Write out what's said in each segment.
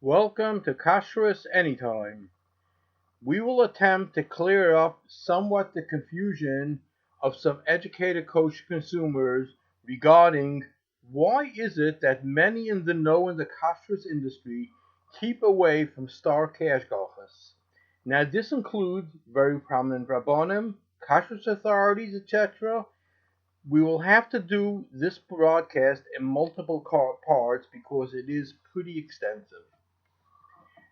Welcome to Kashrus Anytime. We will attempt to clear up somewhat the confusion of some educated kosher consumers regarding why is it that many in the know in the Kashrus industry keep away from star cash hashgachas. Now this includes very prominent Rabbonim, Kashrus authorities, etc. We will have to do this broadcast in multiple parts because it is pretty extensive.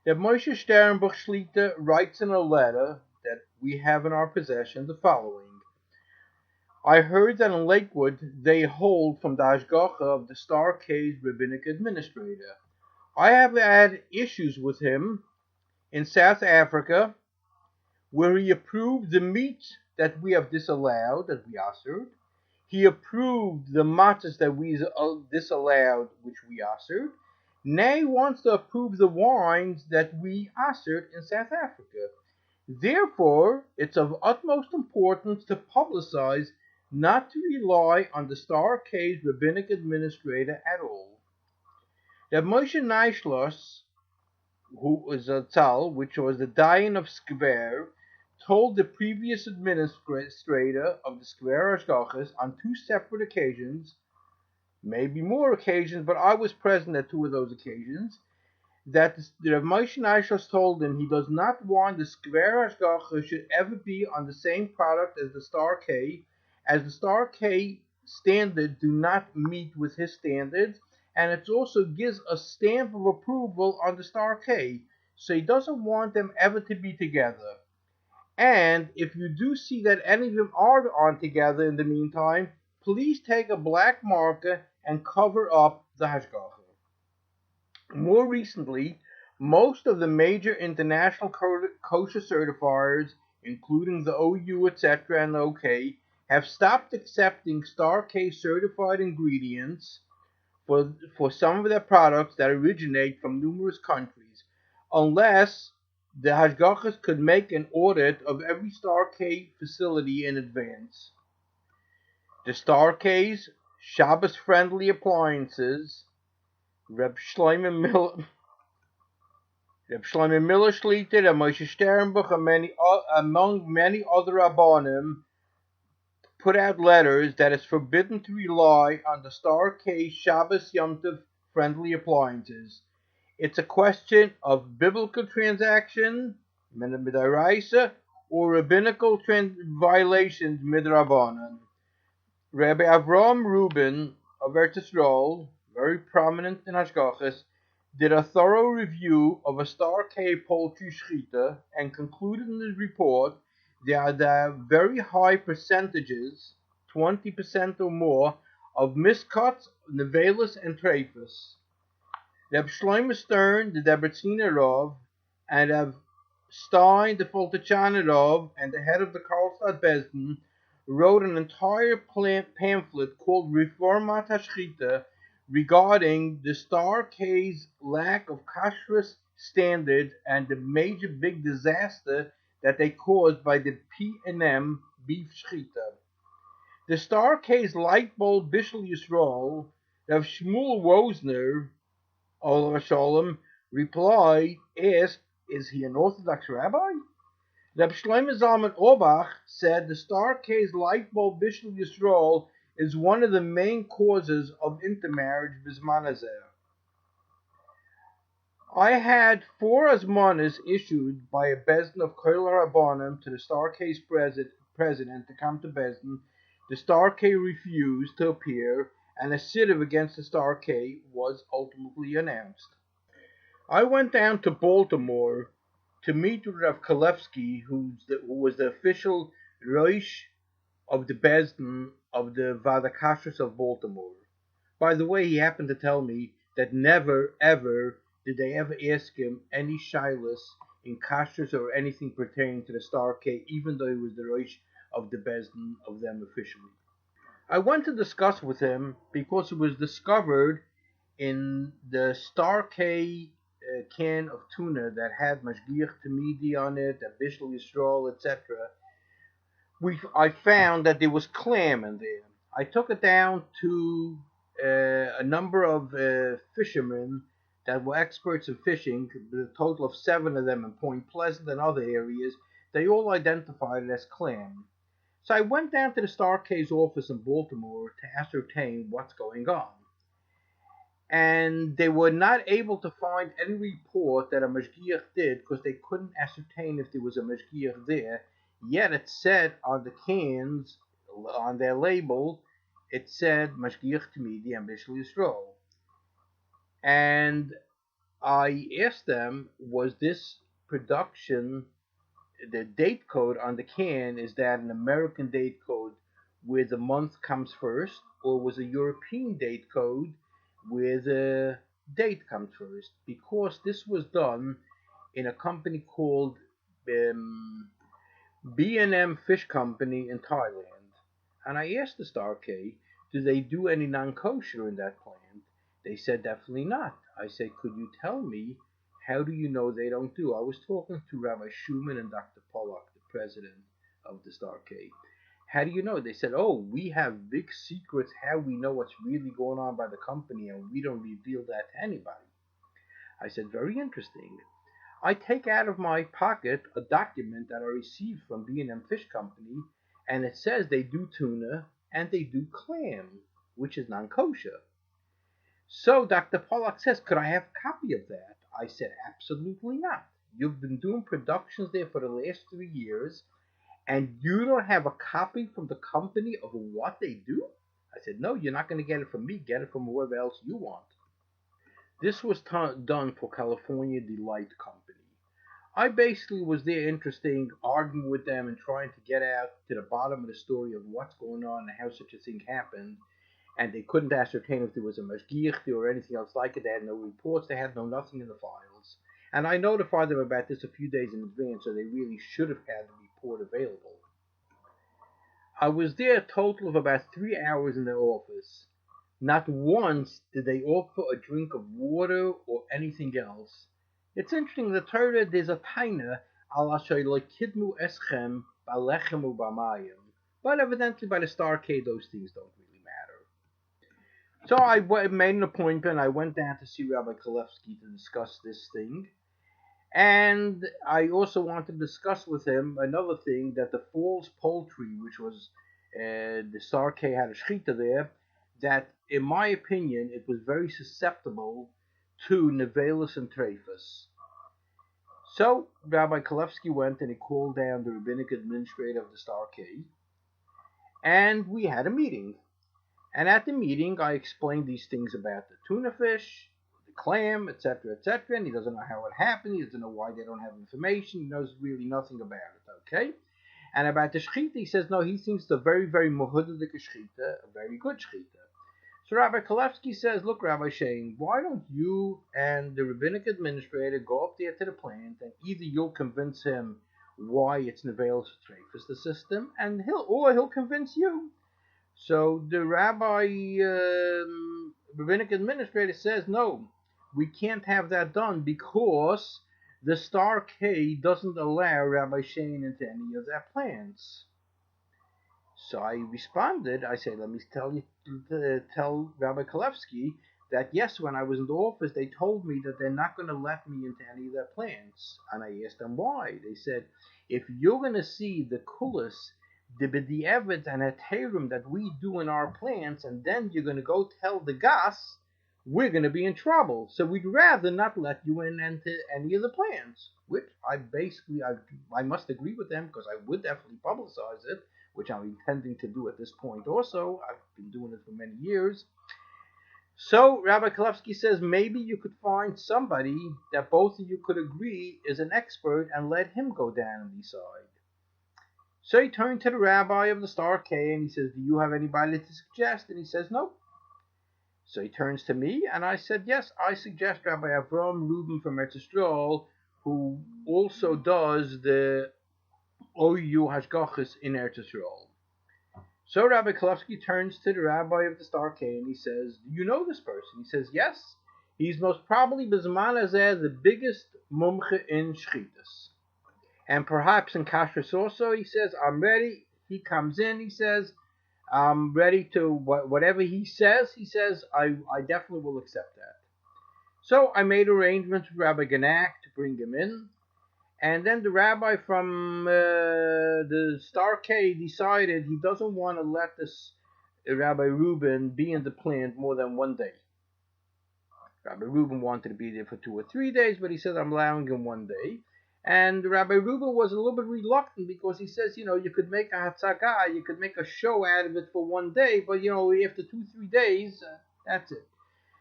The Moshe Sternbuch Shlita writes in a letter that we have in our possession the following. I heard that in Lakewood they hold from the Hashgacha of the Star K's rabbinic administrator. I have had issues with him in South Africa where he approved the meat that we have disallowed, that we assered. He approved the matzahs that we disallowed, which we assered. Now he wants to approve the wines that we assered in South Africa. Therefore, it's of utmost importance to publicize, not to rely on the Star K's rabbinic administrator at all. That Moshe Neishlos, who was a tzal, which was the Dayan of Skver, told the previous administrator of the Skver Hashgachas on two separate occasions, maybe more occasions, but I was present at two of those occasions, that the Moshe Neishlos told him he does not want the Skver Hashgacha should ever be on the same product as the Star K, as the Star K standard do not meet with his standards, and it also gives a stamp of approval on the Star K, so he doesn't want them ever to be together. And if you do see that any of them are on together in the meantime, please take a black marker and cover up the Hashgacha. More recently, most of the major international kosher certifiers, including the OU, etc., and OK, have stopped accepting Star K certified ingredients for some of their products that originate from numerous countries, unless the Hashgachas could make an audit of every Star K facility in advance. The Star K's Shabbos-friendly appliances, Reb Shlomo Miller Shlita, and Moshe Sternbuch, and among many other Rabbonim, put out letters that it's forbidden to rely on the Star K Shabbos Yom Tov friendly appliances. It's a question of biblical transaction, midoraisa, or rabbinical violations, midrabanan. Rabbi Avraham Rubin of Eretz Yisrael, very prominent in Hashgachas, did a thorough review of a Star K poultry shechita and concluded in his report there are very high percentages, 20% or more, of miscuts, nevelas, and treifas. Reb Shlomo Stern, the Debreciner Rav, and Reb Stein, the Foltachana Rav, and the head of the Karlstadt Bezdin, wrote an entire pamphlet called Reformat HaShchita regarding the Star K's lack of Kashrus standards and the major big disaster that they caused by the P&M beef shchita. The Star K's light bulb Bishul Yisrael, Rav Shmuel Wozner, Olav Shalom, replied, asked, is he an Orthodox rabbi? Reb Shlomo Zalman Auerbach said the Star K's light bulb Bishul Yisrael is one of the main causes of intermarriage Bisman Hazeh. I had 4 azmanas issued by a Bezdin of Kol Rabbonim to the Star K's president to come to Bezdin. The Star K refused to appear, and a sittiv against the Star K was ultimately announced. I went down to Baltimore to meet with Rav Kalevsky, who was the official Rosh of the Bezdin of the Vada Kashrus of Baltimore. By the way, he happened to tell me that never, ever did they ever ask him any shilas in Kashrus or anything pertaining to the Star K, even though he was the Rosh of the Bezdin of them officially. I went to discuss with him because it was discovered in the Star K can of tuna that had Mashgiach Tamidi on it, a Bishul Yisrael, etc. I found that there was clam in there. I took it down to a number of fishermen that were experts in fishing, a total of 7 of them in Point Pleasant and other areas. They all identified it as clam. So I went down to the Star-K's office in Baltimore to ascertain what's going on. And they were not able to find any report that a mashgiach did because they couldn't ascertain if there was a mashgiach there. Yet it said on the cans, on their label, it said mashgiach Tamidi and Bishul Yisrael. And I asked them, was this production, the date code on the can, is that an American date code where the month comes first, or was a European date code where the date comes first? Because this was done in a company called B&M Fish Company in Thailand. And I asked the Star K, do they do any non-kosher in that plant? They said definitely not. I said, could you tell me, how do you know they don't do? I was talking to Rabbi Schumann and Dr. Pollack, the president of the Star K. How do you know? They said, oh, we have big secrets how we know what's really going on by the company, and we don't reveal that to anybody. I said, very interesting. I take out of my pocket a document that I received from B&M Fish Company, and it says they do tuna and they do clam, which is non-kosher. So Dr. Pollack says, could I have a copy of that? I said, absolutely not. You've been doing productions there for the last 3 years, and you don't have a copy from the company of what they do? I said, no, you're not going to get it from me. Get it from whoever else you want. This was done for California Delight Company. I basically was there interested, arguing with them and trying to get out to the bottom of the story of what's going on and how such a thing happened. And they couldn't ascertain if there was a mashgiach or anything else like it. They had no reports. They had nothing in the files. And I notified them about this a few days in advance, so they really should have had the report available. I was there a total of about 3 hours in their office. Not once did they offer a drink of water or anything else. It's interesting, in the Torah there's a taina, ala shaylo kidmu eschem balechem ubamayim. But evidently by the Star K those things don't really matter. So I made an appointment. I went down to see Rabbi Kalevsky to discuss this thing. And I also wanted to discuss with him another thing, that the false poultry, which was the Star K had a shechita there, that in my opinion it was very susceptible to nevelis and trephus. So Rabbi Kalevsky went and he called down the rabbinic administrator of the Star K, and we had a meeting. And at the meeting I explained these things about the tuna fish, the clam, etc., etc., and he doesn't know how it happened, he doesn't know why they don't have information, he knows really nothing about it, okay? And about the shechita, he says, no, he thinks it's a very, very mohudelik shechita, a very good shechita. So Rabbi Kalevsky says, look, Rabbi Shane, why don't you and the rabbinic administrator go up there to the plant, and either you'll convince him why it's nevelis trephus, the system, and he'll convince you. So the rabbinic administrator says, no, we can't have that done because the Star K doesn't allow Rabbi Shane into any of their plans. So I responded, I said, let me tell Rabbi Kalevsky that yes, when I was in the office, they told me that they're not going to let me into any of their plans. And I asked them why. They said, if you're going to see the kulas, the b'di'evet and heterim that we do in our plants, and then you're going to go tell the gas, we're going to be in trouble. So we'd rather not let you in into any of the plans. Which I must agree with them, because I would definitely publicize it, which I'm intending to do at this point also. I've been doing it for many years. So Rabbi Kalevsky says maybe you could find somebody that both of you could agree is an expert and let him go down and decide. So he turned to the rabbi of the Star K and he says, do you have anybody to suggest? And he says, no. So he turns to me and I said, yes, I suggest Rabbi Avram Rubin from Eretz Yisrael, who also does the OU Hashgachas in Eretz Yisrael. So Rabbi Kalevsky turns to the rabbi of the Star K and he says, do you know this person? He says, yes. He's most probably Bizman Azeh, the biggest mumche in Shchitas. And perhaps in Kashrus also. He says, I'm ready. He comes in, he says, I'm ready to, whatever he says, I definitely will accept that. So I made arrangements with Rabbi Genack to bring him in. And then the rabbi from the Star K decided he doesn't want to let this Rabbi Reuben be in the plant more than one day. Rabbi Reuben wanted to be there for 2 or 3 days, but he said, I'm allowing him one day. And Rabbi Reuben was a little bit reluctant because he says, you could make a hatzagah, you could make a show out of it for one day, but, after 2-3 days, that's it.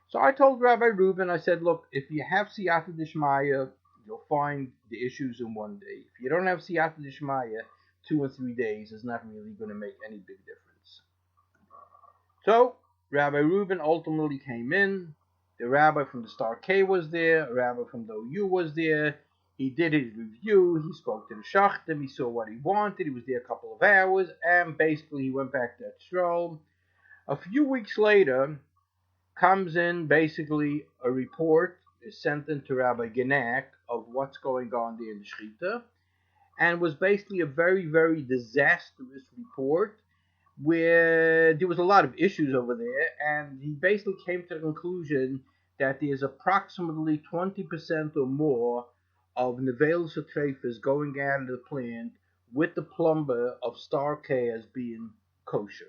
So I told Rabbi Reuben, I said, look, if you have siyata d'shmaya, you'll find the issues in one day. If you don't have siyata d'shmaya, 2 or 3 days is not really going to make any big difference. So Rabbi Reuben ultimately came in. The rabbi from the Star K was there. A rabbi from the OU was there. He did his review. He spoke to the shachtim. He saw what he wanted. He was there a couple of hours. And basically he went back to that stroll. A few weeks later, comes in basically a report is sent in to Rabbi Genack of what's going on there in the Shechita, and was basically a very, very disastrous report where there was a lot of issues over there, and he basically came to the conclusion that there's approximately 20% or more of Nevel certifiers going out of the plant with the plumber of Star K as being kosher.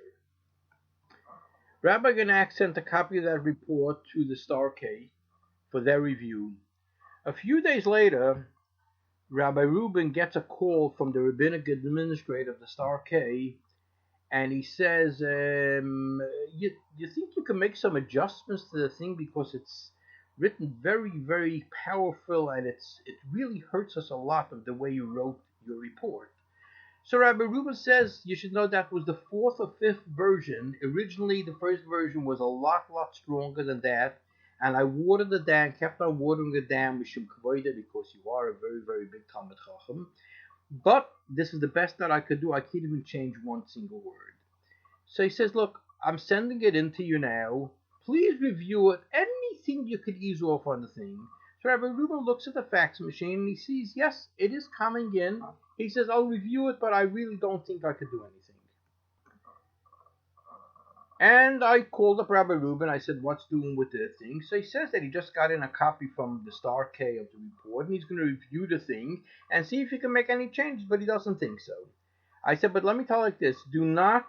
Rabbi Genack sent a copy of that report to the Star K for their review. A few days later, Rabbi Reuben gets a call from the rabbinic administrator of the Star K, and he says, you think you can make some adjustments to the thing because it's written very, very powerful, and it really hurts us a lot of the way you wrote your report. So Rabbi Reuben says you should know that was the 4th or 5th version. Originally, the first version was a lot stronger than that, and I watered it down, kept on watering it down, Mishum Kavoida, because you are a very, very big Talmid Chacham. But this is the best that I could do. I can't even change one single word. So he says, look, I'm sending it in to you now. Please review it. Anything you could ease off on the thing. So Rabbi Reuben looks at the fax machine and he sees, yes, it is coming in. He says, I'll review it, but I really don't think I could do anything. And I called up Rabbi Reuben. I said, what's doing with the thing? So he says that he just got in a copy from the Star K of the report, and he's going to review the thing and see if he can make any changes, but he doesn't think so. I said, but let me tell you like this. Do not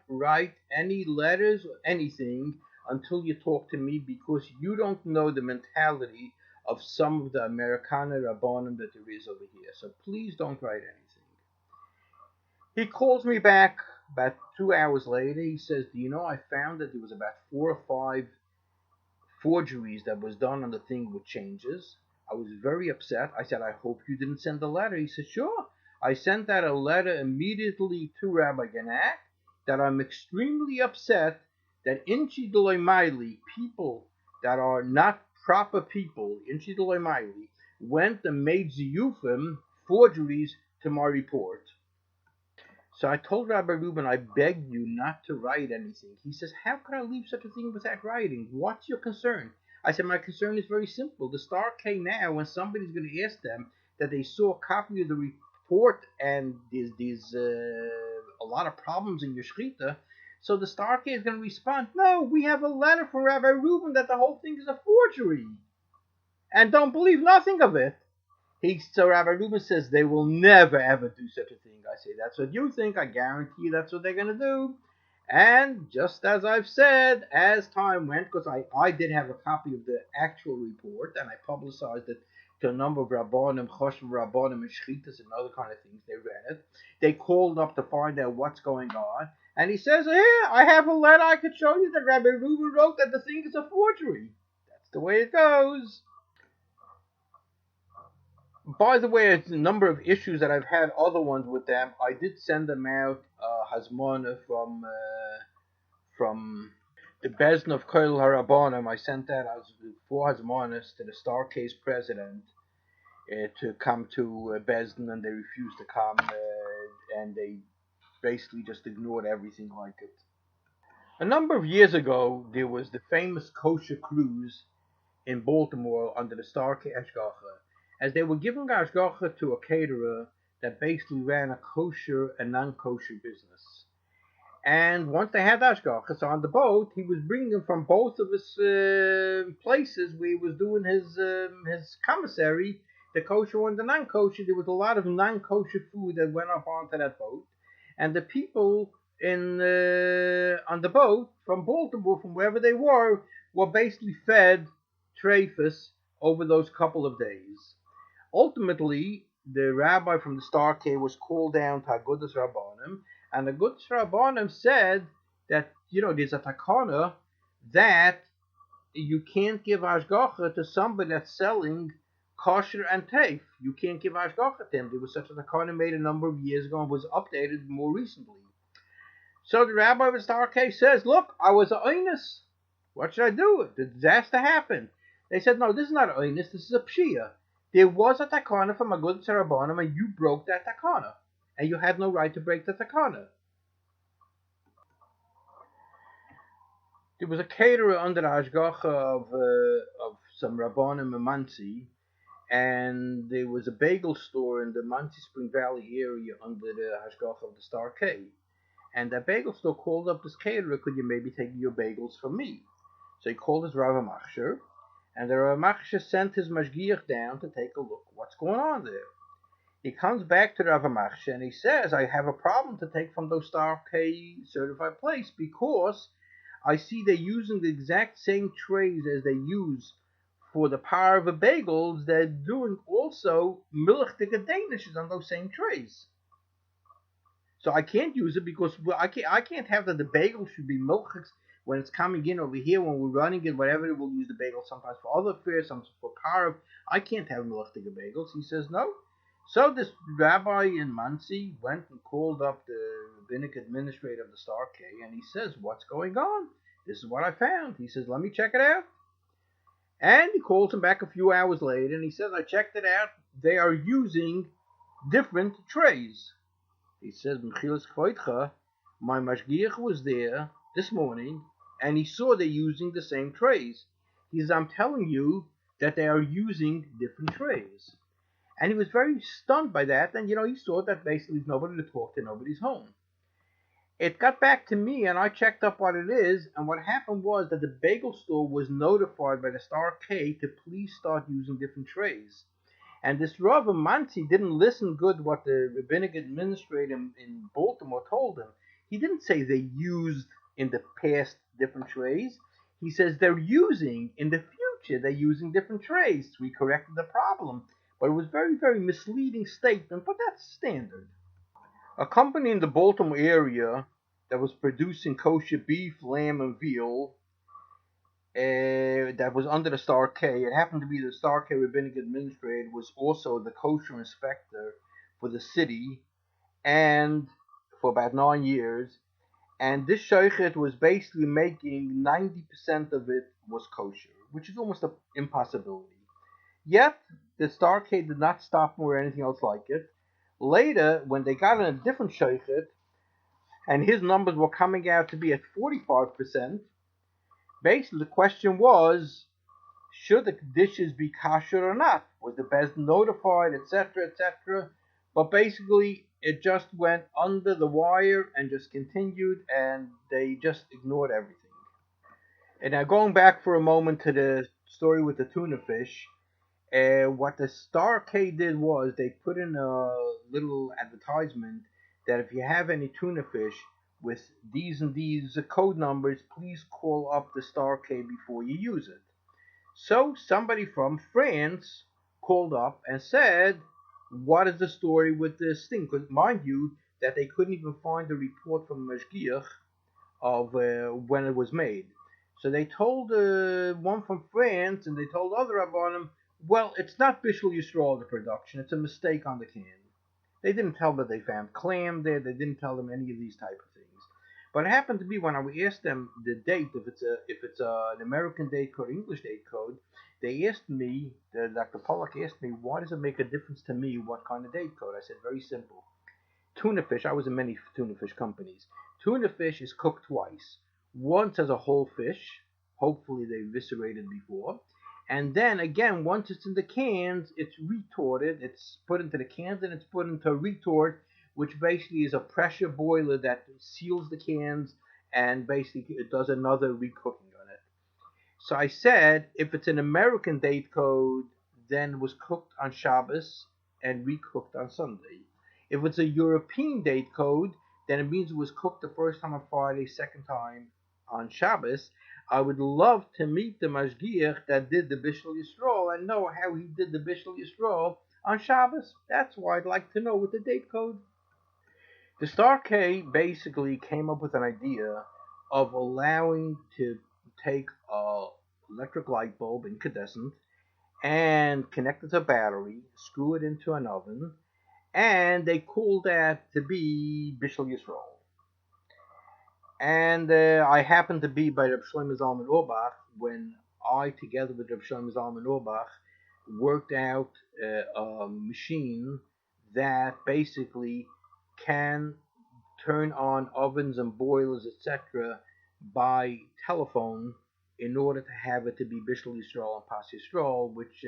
write any letters or anything until you talk to me, because you don't know the mentality of some of the Americana Rabbonim that there is over here. So please don't write anything. He calls me back about 2 hours later. He says, do you know, I found that there was about 4 or 5 forgeries that was done on the thing with changes. I was very upset. I said, I hope you didn't send a letter. He said, sure. I sent out a letter immediately to Rabbi Genack that I'm extremely upset that Inchi D'Loi Maili, people that are not proper people, Inchi D'Loi Maili, went and made ziyufim, forgeries, to my report. So I told Rabbi Reuben, I beg you not to write anything. He says, how can I leave such a thing without writing? What's your concern? I said, my concern is very simple. The Star K now, when somebody's going to ask them that they saw a copy of the report and there's a lot of problems in your shechita, so the Star K is going to respond, no, we have a letter from Rabbi Reuben that the whole thing is a forgery. And don't believe nothing of it. So Rabbi Reuben says they will never ever do such a thing. I say, that's what you think. I guarantee that's what they're going to do. And just as I've said, as time went, because I did have a copy of the actual report, and I publicized it to a number of Rabbonim, Kosher Rabbonim, and Shchitas, and other kind of things. They read it. They called up to find out what's going on. And he says, here, I have a letter I could show you that Rabbi Reuben wrote that the thing is a forgery. That's the way it goes. By the way, it's a number of issues that I've had other ones with them. I did send them out Hazmona from the Bezdin of Koil Harabonim. I sent that as 4 Hazmonas to the Star Case president to come to Bezdin, and they refused to come, and they basically just ignored everything like it. A number of years ago, there was the famous kosher cruise in Baltimore under the Star Case Ashgacha, as they were giving Ashgacha to a caterer that basically ran a kosher and non-kosher business. And once they had Ashgachas on the boat, he was bringing them from both of his places where he was doing his commissary, the kosher and the non-kosher. There was a lot of non-kosher food that went up onto that boat, and the people in on the boat from Baltimore, from wherever they were basically fed treifus over those couple of days. Ultimately, the rabbi from the Star K was called down to Agudas Rabbonim, and Agudas Rabbonim said that, there's a takana that you can't give ashgacha to somebody that's selling kosher and teif. You can't give ashgacha to him. There was such a takana made a number of years ago and was updated more recently. So the rabbi of the Star K says, look, I was a oinus. What should I do? The disaster happened. They said, no, this is not a oinus, this is a pshia. There was a takana from Agudas Rabbonim, and you broke that takana, and you had no right to break the takana. There was a caterer under the hashgacha of some Rabbonim in Monsey, and there was a bagel store in the Monsey Spring Valley area under the hashgacha of the Star K. And that bagel store called up this caterer, could you maybe take your bagels from me? So he called his Rav Machsher, and the Rav Machsher sent his mashgiach down to take a look what's going on there. He comes back to the Rav Machsher and he says, I have a problem to take from those Star K certified place because I see they're using the exact same trays as they use for the power of the bagels. They're doing also milchtige danishes on those same trays. So I can't use it because I can't have that the bagel should be milchigs when it's coming in over here, when we're running it, whatever, we'll use the bagel sometimes for other affairs, sometimes for parv. I can't have milchtige bagels. He says no. So this rabbi in Monsey went and called up the rabbinic administrator of the Star K, and he says, what's going on? This is what I found. He says, let me check it out. And he calls him back a few hours later, and he says, I checked it out. They are using different trays. He says, my mashgiach was there this morning, and he saw they're using the same trays. He says, I'm telling you that they are using different trays. And he was very stunned by that, and he saw that basically there's nobody to talk to, nobody's home. It got back to me, and I checked up what it is, and what happened was that the bagel store was notified by the Star K to please start using different trays. And this Rav Monsey didn't listen good what the rabbinic administrator in Baltimore told him. He didn't say they used in the past different trays. He says they're using in the future, they're using different trays. We corrected the problem. But it was very, very misleading statement, but that's standard. A company in the Baltimore area that was producing kosher beef, lamb, and veal that was under the Star K. It happened to be the Star K rabbinic administrator was also the kosher inspector for the city, and for about 9 years. And this shochet was basically making 90% of it was kosher, which is almost an impossibility. Yet the Star K did not stop him or anything else like it. Later, when they got in a different shochet, and his numbers were coming out to be at 45%, basically the question was, should the dishes be kosher or not? Was the Bezdin notified, etc., etc.? But basically, it just went under the wire and just continued, and they just ignored everything. And now going back for a moment to the story with the tuna fish, what the Star K did was they put in a little advertisement that if you have any tuna fish with these and these code numbers, please call up the Star K before you use it. So somebody from France called up and said, what is the story with this thing? Because mind you, that they couldn't even find a report from Mashgiach of when it was made. So they told one from France, and they told other Rabbonim, well, it's not Bishul Yisrael, the production. It's a mistake on the can. They didn't tell them they found clam there. They didn't tell them any of these type of things. But it happened to be when I asked them the date, if it's an American date code, English date code, they asked me, Dr. Pollack asked me, why does it make a difference to me what kind of date code? I said, very simple. Tuna fish, I was in many tuna fish companies. Tuna fish is cooked twice. Once as a whole fish, hopefully they eviscerated before. And then again, once it's in the cans, it's retorted. It's put into the cans and it's put into a retort which basically is a pressure boiler that seals the cans and basically it does another recooking on it. So I said, if it's an American date code, then it was cooked on Shabbos and recooked on Sunday. If it's a European date code, then it means it was cooked the first time on Friday, second time on Shabbos. I would love to meet the Mashgiach that did the Bishul Yisrael and know how he did the Bishul Yisrael on Shabbos. That's why I'd like to know with the date code. The Star K basically came up with an idea of allowing to take a electric light bulb, incandescent, and connect it to a battery, screw it into an oven, and they called that to be Bishul Yisrael. And I happened to be by Reb Shlomo Zalman Auerbach when I, together with Reb Shlomo Zalman Auerbach, worked out a machine that basically can turn on ovens and boilers, etc., by telephone in order to have it to be Bishul Yisrael and Pas Yisrael, which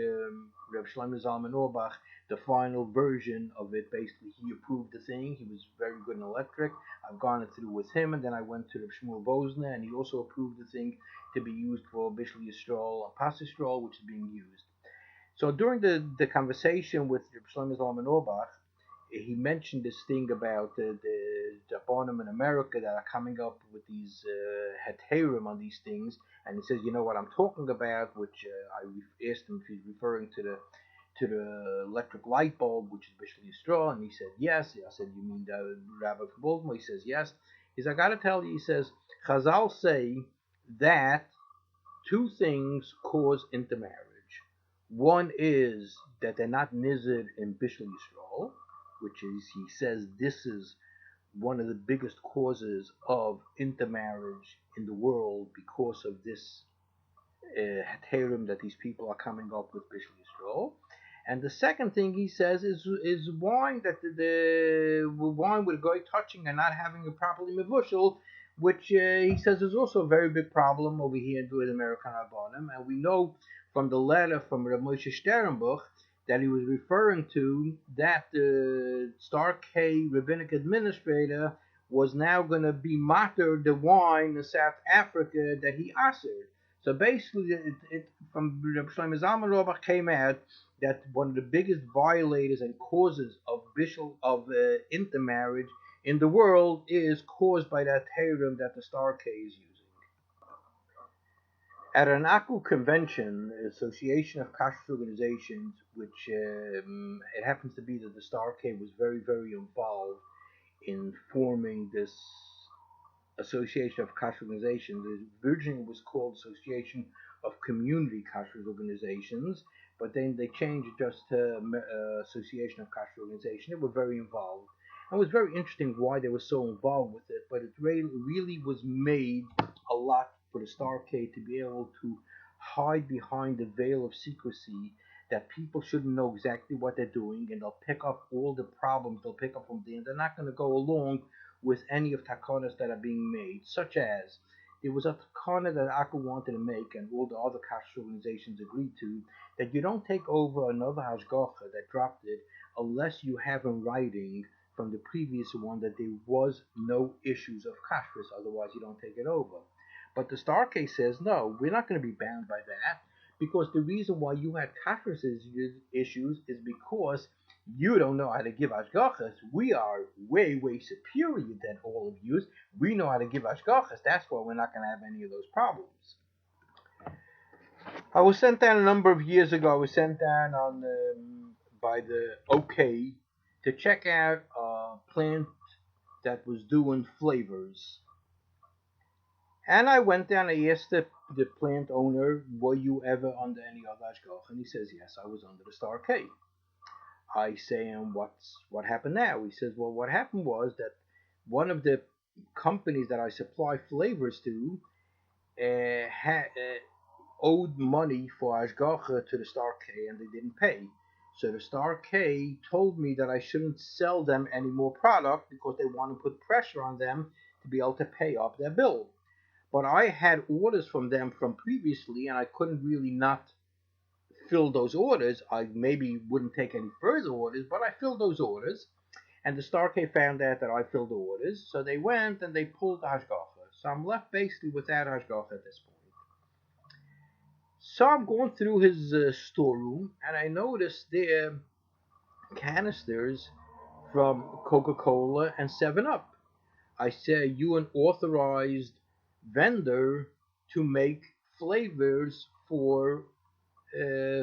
Reb Shlomo Zalman Auerbach, the final version of it, basically he approved the thing. He was very good in electric. I've gone it through with him, and then I went to Reb Shmuel Bosner, and he also approved the thing to be used for Bishul Yisrael and Pas Yisrael, which is being used. So during the conversation with Reb Shlomo Zalman Auerbach, he mentioned this thing about the Rabbonim in America that are coming up with these heterim on these things, and he says, you know what I'm talking about, which I asked him if he's referring to the electric light bulb, which is Bishul Yisrael, and he said yes. I said, you mean the Rabbi from Baltimore? He says yes. He says, I got to tell you, he says, Chazal say that two things cause intermarriage. One is that they're not nizid in Bishul Yisrael, which is, he says, this is one of the biggest causes of intermarriage in the world because of this heterim that these people are coming up with Bishul Yisrael. And the second thing he says is wine, that the wine with a goy touching and not having it properly mevushal, which he says is also a very big problem over here with American Rabbonim. And we know from the letter from Rav Moshe Sternbuch that he was referring to that the Star K rabbinic administrator was now going to be matter the wine in South Africa that he assered. So basically, it from Reb Shlomo Zalman Auerbach came out that one of the biggest violators and causes of intermarriage in the world is caused by that heterim that the Star K is using. At an ACU convention, Association of Kashrus Organizations, which it happens to be that the Star K was very, very involved in forming this Association of Kashrus Organizations. It originally was called Association of Community Kashrus Organizations, but then they changed it just to Association of Kashrus Organizations. They were very involved. And it was very interesting why they were so involved with it, but it really was made a lot for the Star K to be able to hide behind the veil of secrecy, that people shouldn't know exactly what they're doing, and they'll pick up all the problems they'll pick up from there. They're not going to go along with any of takonas that are being made, such as there was a takana that ACU wanted to make, and all the other Kashrus organizations agreed to, that you don't take over another hashgacha that dropped it unless you have in writing from the previous one that there was no issues of Kashrus, otherwise you don't take it over. But the Star K says, no, we're not going to be bound by that, because the reason why you had Kashrus issues is because you don't know how to give hashgachas. We are way, way superior than all of you. We know how to give hashgachas. That's why we're not going to have any of those problems. I was sent down a number of years ago. I was sent down on by the OK to check out a plant that was doing flavors. And I went down and asked the plant owner, were you ever under any other hashgacha? And he says, yes, I was under the Star K. I say, and what happened now? He says, well, what happened was that one of the companies that I supply flavors to owed money for hashgacha to the Star K, and they didn't pay. So the Star K told me that I shouldn't sell them any more product because they want to put pressure on them to be able to pay off their bill. But I had orders from them from previously, and I couldn't really not fill those orders. I maybe wouldn't take any further orders, but I filled those orders. And the carte found out that I filled the orders, so they went and they pulled the hashgacha. So I'm left basically without hashgacha at this point. So I'm going through his storeroom, and I noticed there canisters from Coca-Cola and 7-Up. I say, you an authorized vendor to make flavors for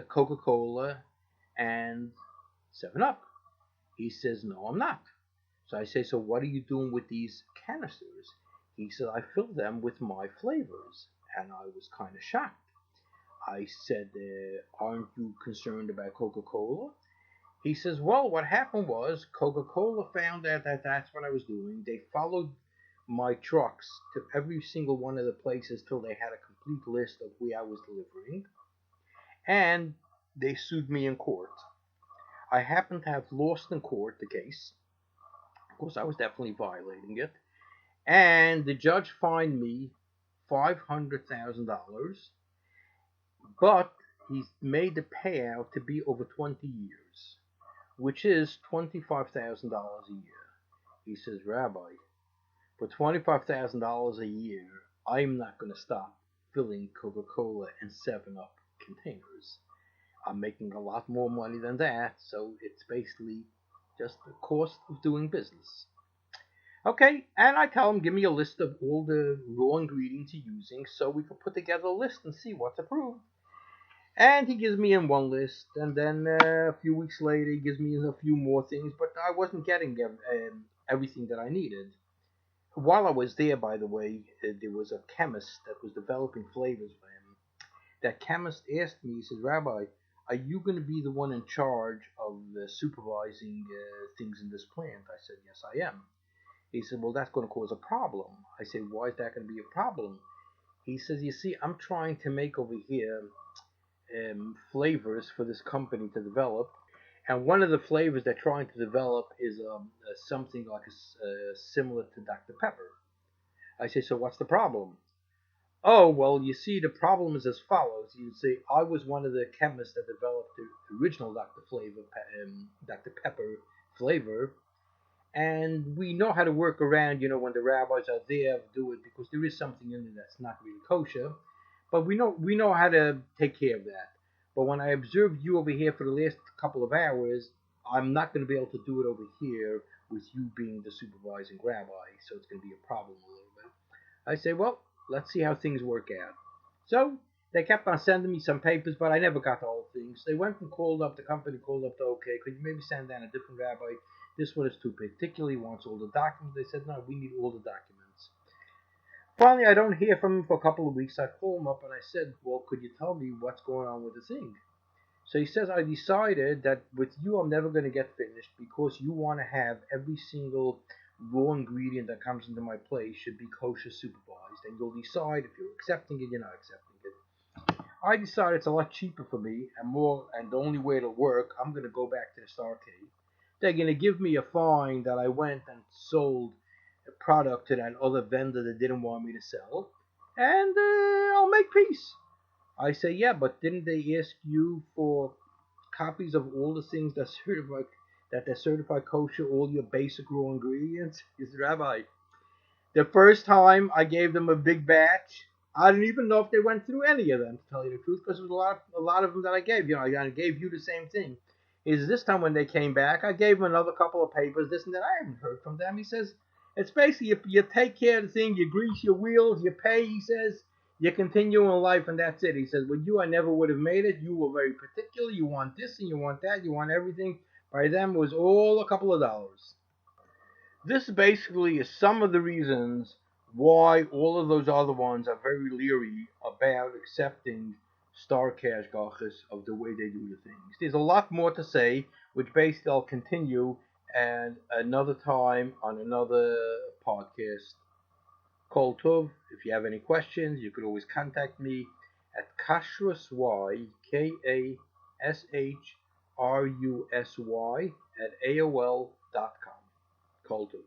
Coca-Cola and 7-Up? He says, no, I'm not. So I say, so what are you doing with these canisters? He said, I fill them with my flavors. And I was kind of shocked. I said, aren't you concerned about Coca-Cola? He says, well, what happened was Coca-Cola found out that that's what I was doing. They followed my trucks to every single one of the places till they had a complete list of where I was delivering. And they sued me in court. I happen to have lost in court the case. Of course, I was definitely violating it. And the judge fined me $500,000, but he made the payout to be over 20 years, which is $25,000 a year. He says, Rabbi, for $25,000 a year, I'm not going to stop filling Coca-Cola and 7-Up containers. I'm making a lot more money than that, so it's basically just the cost of doing business. Okay, and I tell him, give me a list of all the raw ingredients you're using so we can put together a list and see what's approved. And he gives me in one list, and then a few weeks later he gives me a few more things, but I wasn't getting everything that I needed. While I was there, by the way, there was a chemist that was developing flavors for him. That chemist asked me, he says, Rabbi, are you going to be the one in charge of supervising things in this plant? I said, yes, I am. He said, well, that's going to cause a problem. I said, why is that going to be a problem? He says, you see, I'm trying to make over here flavors for this company to develop. And one of the flavors they're trying to develop is something like similar to Dr. Pepper. I say, so what's the problem? Oh, well, you see, the problem is as follows. You see, I was one of the chemists that developed the original Dr. Pepper flavor. And we know how to work around, when the rabbis are there, do it, because there is something in it that's not really kosher. But we know how to take care of that. But when I observed you over here for the last couple of hours, I'm not going to be able to do it over here with you being the supervising rabbi. So it's going to be a problem a little bit. I say, well, let's see how things work out. So they kept on sending me some papers, but I never got the whole thing. So they went and called up, the company called up to, okay, could you maybe send down a different rabbi? This one is too particular. He wants all the documents. They said, no, we need all the documents. Finally, I don't hear from him for a couple of weeks. I call him up and I said, well, could you tell me what's going on with the thing? So he says, I decided that with you, I'm never going to get finished because you want to have every single raw ingredient that comes into my place should be kosher supervised. And you'll decide if you're accepting it, you're not accepting it. I decided it's a lot cheaper for me and the only way it'll work, I'm going to go back to the Star Cave. They're going to give me a fine that I went and sold a product to that other vendor that didn't want me to sell, and I'll make peace. I say, yeah, but didn't they ask you for copies of all the things that they're certified kosher, all your basic raw ingredients? He said, Rabbi, the first time I gave them a big batch, I didn't even know if they went through any of them, to tell you the truth, because it was a lot of them that I gave. I gave you the same thing. Is this time when they came back, I gave him another couple of papers, this and that. I haven't heard from them. He says, it's basically you take care of the thing, you grease your wheels, you pay, he says, you continue in life, and that's it. He says, with you, I never would have made it. You were very particular. You want this and you want that. You want everything. By them, it was all a couple of dollars. This basically is some of the reasons why all of those other ones are very leery about accepting star cash gachas of the way they do the things. There's a lot more to say, which basically I'll continue and another time on another podcast. Kol Tov. If you have any questions, you could always contact me at Kashrus, KASHRUSY at AOL.com. Kol Tov.